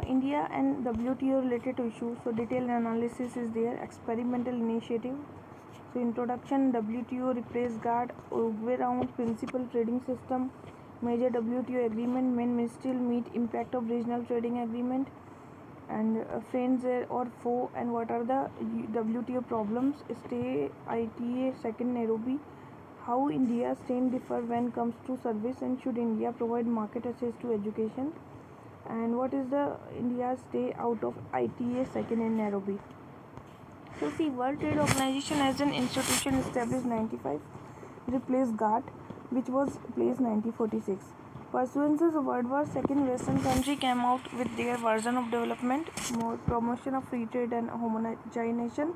India and WTO related issues. So detailed analysis is there. Experimental initiative. So introduction, WTO replaced GATT, Uruguay round, principal trading system, major WTO agreement, main ministerial meet, impact of regional trading agreement, and friends or foe, and what are the WTO problems. Stay ITA second Nairobi, how India's stand differ when comes to service, and should India provide market access to education, and what is the India's stay out of ITA second in Nairobi. So see, World Trade Organization as an institution established 95 replaced GATT, which was placed 1946. Pursuant to World War II, Western country came out with their version of development, more promotion of free trade and homogenization.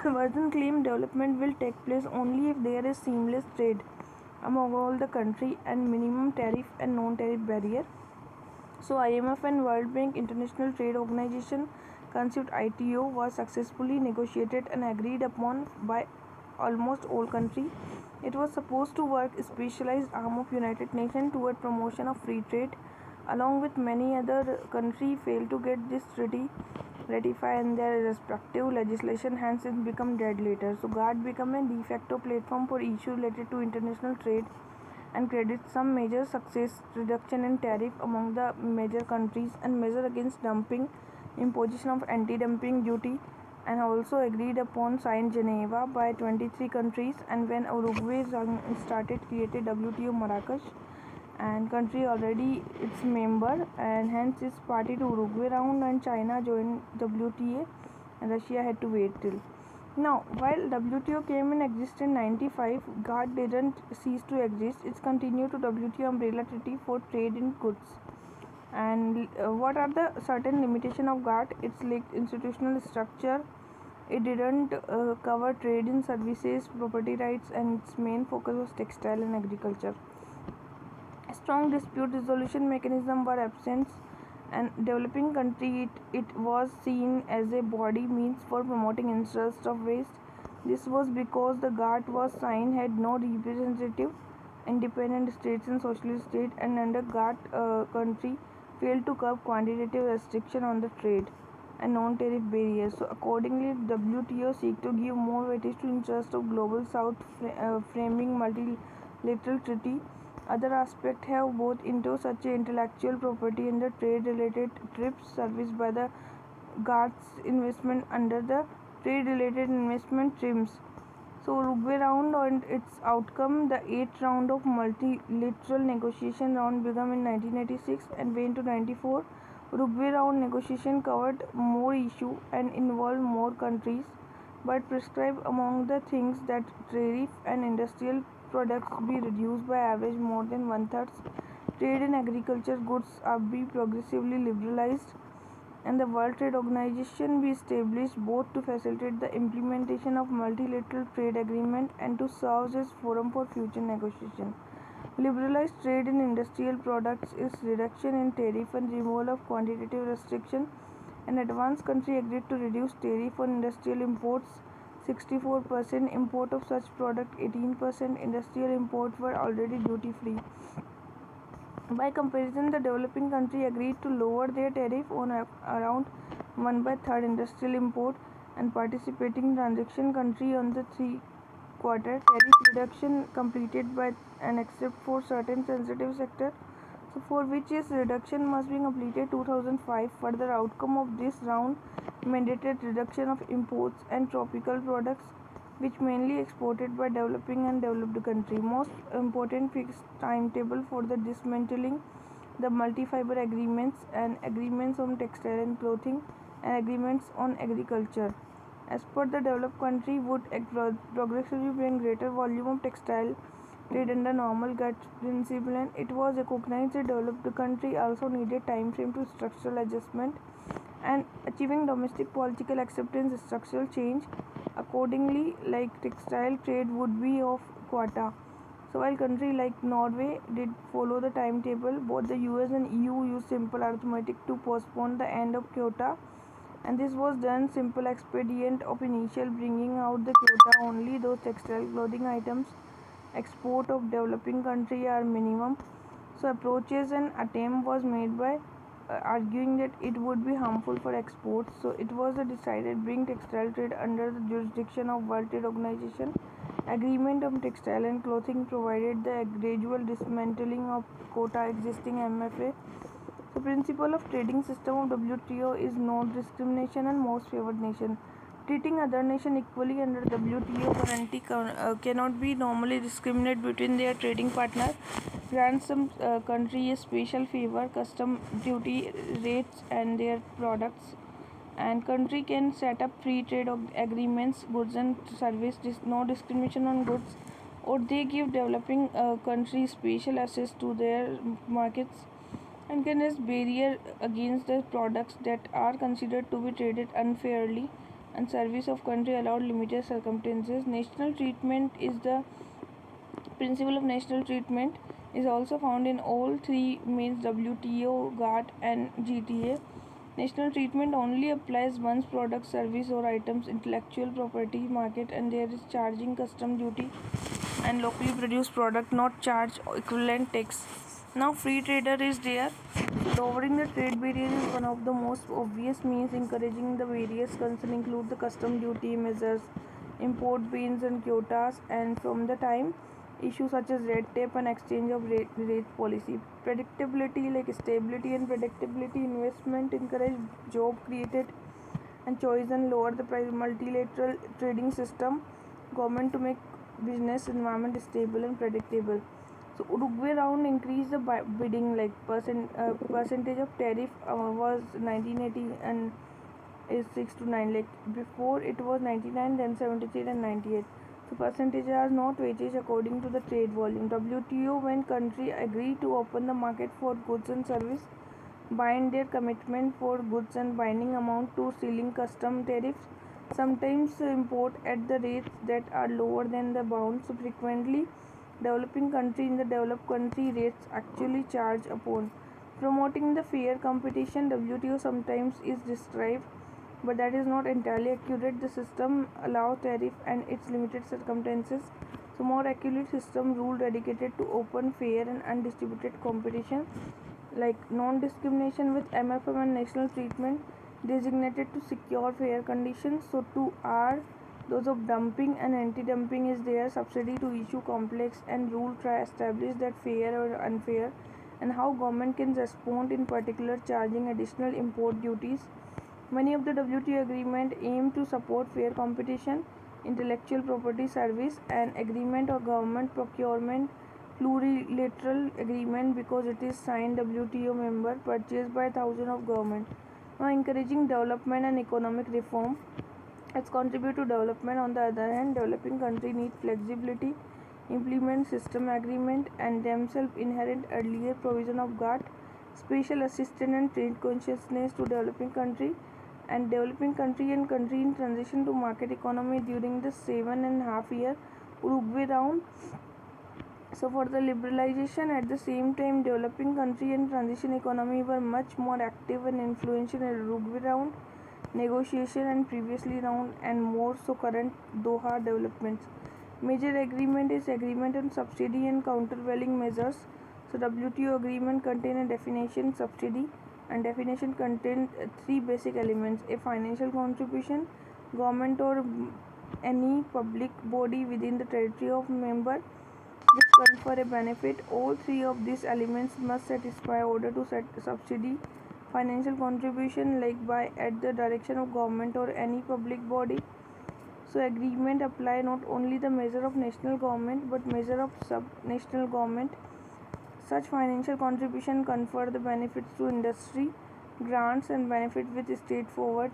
Version claimed development will take place only if there is seamless trade among all the country and minimum tariff and non-tariff barrier. So IMF and World Bank International Trade Organization concept ITO was successfully negotiated and agreed upon by almost all countries. It was supposed to work specialized arm of United Nations toward promotion of free trade. Along with many other countries failed to get this treaty ratified in their respective legislation, hence it became dead later. So GATT became a de facto platform for issues related to international trade and credits some major success, reduction in tariff among the major countries and measure against dumping, imposition of anti-dumping duty, and also agreed upon signed Geneva by 23 countries. And when Uruguay started created WTO Marrakesh, and country already its member and hence is party to Uruguay round, and China joined WTA and Russia had to wait till now. While WTO came in existence in 95, GATT didn't cease to exist. It's continued to WTO umbrella treaty for trade in goods. And what are the certain limitation of GATT? Its institutional structure. It didn't cover trade in services, property rights, and its main focus was textile and agriculture. Strong dispute resolution mechanism were absent, and developing country it was seen as a body means for promoting interest of waste. This was because the GATT was signed had no representative independent states and socialist state, and under GATT country failed to curb quantitative restriction on the trade and non-tariff barriers. So accordingly, WTO seek to give more weightage to interest of global south, framing multilateral treaty. Other aspects have both into such a intellectual property and the trade-related trips serviced by the GATT's investment under the trade-related investment trims. So Uruguay round and its outcome, the 8th round of multilateral negotiation round began in 1986 and went to 94. Uruguay round negotiation covered more issue and involved more countries, but prescribed among the things that tariff and industrial products be reduced by average more than one-third. Trade in agriculture goods are be progressively liberalized, and the World Trade Organization be established both to facilitate the implementation of multilateral trade agreement and to serve as forum for future negotiation. Liberalized trade in industrial products is reduction in tariff and removal of quantitative restriction. An advanced country agreed to reduce tariff on industrial imports 64%, import of such product 18%, industrial import were already duty free. By comparison, the developing country agreed to lower their tariff on around 1/3 industrial import, and participating transaction country on the 3/4 tariff reduction completed by and except for certain sensitive sector, so for which its reduction must be completed 2005. Further outcome of this round mandated reduction of imports and tropical products, which mainly exported by developing and developed country. Most important fixed timetable for the dismantling the multi-fiber agreements and agreements on textile and clothing and agreements on agriculture. As per the developed country would progressively bring greater volume of textile trade under normal GATT principle, and it was recognized that developed country also needed time frame to structural adjustment and achieving domestic political acceptance structural change. Accordingly, like textile trade would be of quota. So while country like Norway did follow the timetable, both the US and EU used simple arithmetic to postpone the end of quota, and this was done simple expedient of initial bringing out the quota only those textile clothing items export of developing country are minimum. So approaches and attempt was made by arguing that it would be harmful for exports. So it was decided bring textile trade under the jurisdiction of World Trade Organization. Agreement on textile and clothing provided the gradual dismantling of quota existing MFA. The principle of trading system of WTO is no discrimination and most favored nation. Treating other nation equally under WTO guarantee cannot be normally discriminate between their trading partner. Grant some country a special favor, custom duty rates and their products, and country can set up free trade agreements, goods and service, no discrimination on goods, or they give developing countries special access to their markets and can raise barrier against the products that are considered to be traded unfairly, and service of country allowed limited circumstances. National treatment is the principle of national treatment is also found in all three main WTO, GATT and GTA. National treatment only applies once product, service or items intellectual property market and there is charging custom duty and locally produced product not charge equivalent tax. Now free trader is there. Lowering the trade barrier is one of the most obvious means encouraging the various concerns include the custom duty measures, import bans and quotas, and from the time issues such as red tape and exchange of rate policy. Predictability like stability and predictability investment encourage job created and choice and lower the price multilateral trading system government to make business environment stable and predictable. So Uruguay round increased the bidding like percentage of tariff was 1980 and is 6 to 9 like before it was 99 then 73 and 98. So percentages are not weighted according to the trade volume. WTO when country agree to open the market for goods and service bind their commitment for goods and binding amount to ceiling custom tariffs sometimes import at the rates that are lower than the bound. So frequently developing country in the developed country rates actually charge upon promoting the fair competition. WTO sometimes is described but that is not entirely accurate. The system allows tariff and its limited circumstances. So more accurate system rule dedicated to open, fair and undistributed competition like non-discrimination with MFM and national treatment designated to secure fair conditions. So two are those of dumping and anti-dumping is there subsidy to issue complex and rule try establish that fair or unfair and how government can respond in particular charging additional import duties. Many of the WTO agreement aim to support fair competition, intellectual property service and agreement or government procurement plurilateral agreement because it is signed WTO member purchased by thousands of government. Now encouraging development and economic reform. As contribute to development on the other hand, developing country need flexibility, implement system agreement and themselves inherent earlier provision of GATT, special assistance and trade consciousness to developing country and developing country and country in transition to market economy during the 7.5 year Uruguay round. So for the liberalization at the same time developing country and transition economy were much more active and influential in Uruguay round negotiation and previously round and more so current Doha developments. Major agreement is agreement on subsidy and countervailing measures. So WTO agreement contain a definition subsidy and definition contain three basic elements: a financial contribution, government or any public body within the territory of member which confer a benefit. All three of these elements must satisfy order to set subsidy. Financial contribution like by at the direction of government or any public body. So agreement apply not only the measure of national government but measure of sub-national government. Such financial contribution confer the benefits to industry, grants and benefit with straightforward.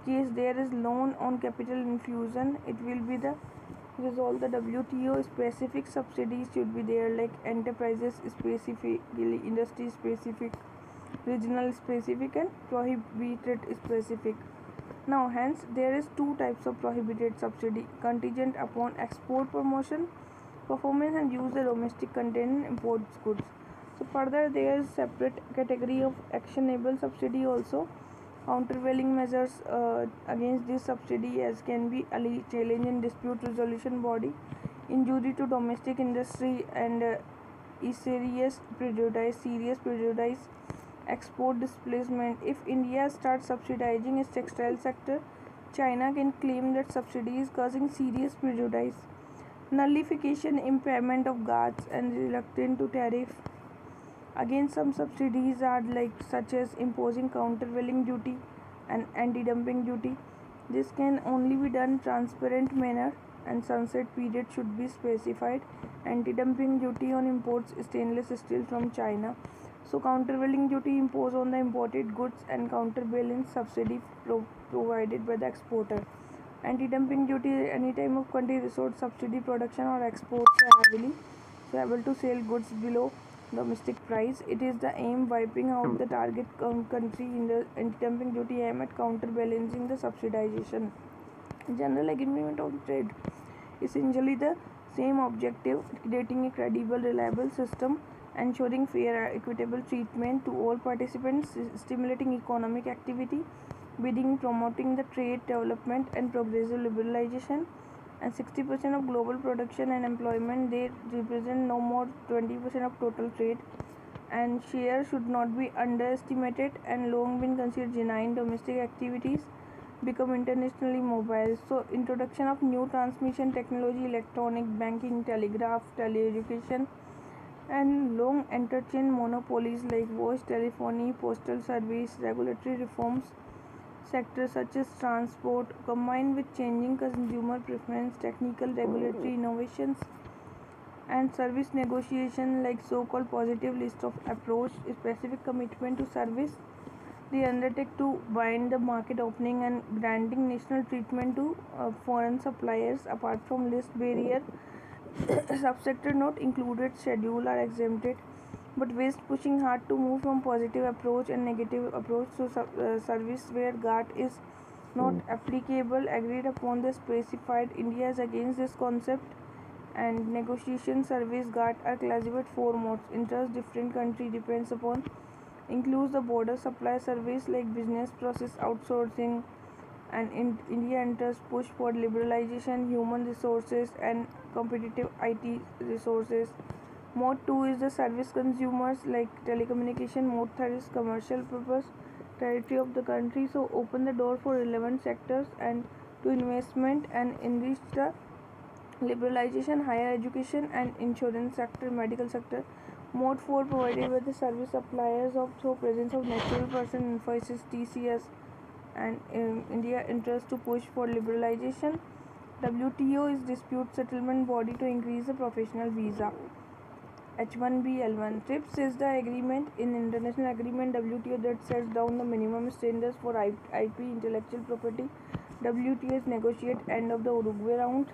Case there is loan on capital infusion, it will be the resolve the WTO specific subsidies should be there like enterprises specific, industry specific, regional specific and prohibited specific. Now hence there is two types of prohibited subsidy: contingent upon export promotion, performance and use the domestic content in imports goods. So further there is separate category of actionable subsidy also. Countervailing measures against this subsidy as can be challenge in dispute resolution body, injury to domestic industry and is serious prejudice, export displacement. If India starts subsidizing its textile sector, China can claim that subsidy is causing serious prejudice. Nullification, impairment of guards, and reluctant to tariff. Again, some subsidies are like such as imposing countervailing duty and anti-dumping duty. This can only be done transparent manner and sunset period should be specified. Anti-dumping duty on imports stainless steel from China. So countervailing duty imposed on the imported goods and counterbalance subsidy provided by the exporter. Anti-dumping duty any time of country resort subsidy production or exports heavily, so able to sell goods below domestic price. It is the aim wiping out the target country in the anti-dumping duty aim at counterbalancing the subsidization. General agreement on trade, essentially the same objective, creating a credible, reliable system, ensuring fair, equitable treatment to all participants, stimulating economic activity, bidding, promoting the trade development and progressive liberalization. And 60% of global production and employment, they represent no more 20% of total trade, and share should not be underestimated and long been considered genuine domestic activities become internationally mobile. So introduction of new transmission technology, electronic banking, telegraph, teleeducation, and long entertained monopolies like voice telephony, postal service, regulatory reforms sectors such as transport, combined with changing consumer preference, technical regulatory innovations, and service negotiation like so-called positive list of approach, specific commitment to service. They undertake to bind the market opening and granting national treatment to foreign suppliers apart from list barrier. Subsector not included schedule are exempted, but West pushing hard to move from positive approach and negative approach to service where GATT is not applicable, agreed upon the specified. India is against this concept, and negotiation service GATT are classified four modes. Interest different country depends upon, includes the border supply service like business process outsourcing, and India enters push for liberalization, human resources, and competitive IT resources. Mode 2 is the service consumers like telecommunication. Mode 3 is commercial purpose territory of the country. So open the door for relevant sectors and to investment and enrich the liberalization, higher education and insurance sector, medical sector. Mode 4 provided by the service suppliers of through presence of natural person, Infosys, TCS, and India interest to push for liberalization. WTO is dispute settlement body to increase the professional visa. H1B L1. TRIPS is the agreement in international agreement WTO that sets down the minimum standards for IP intellectual property. WTO is negotiate end of the Uruguay round.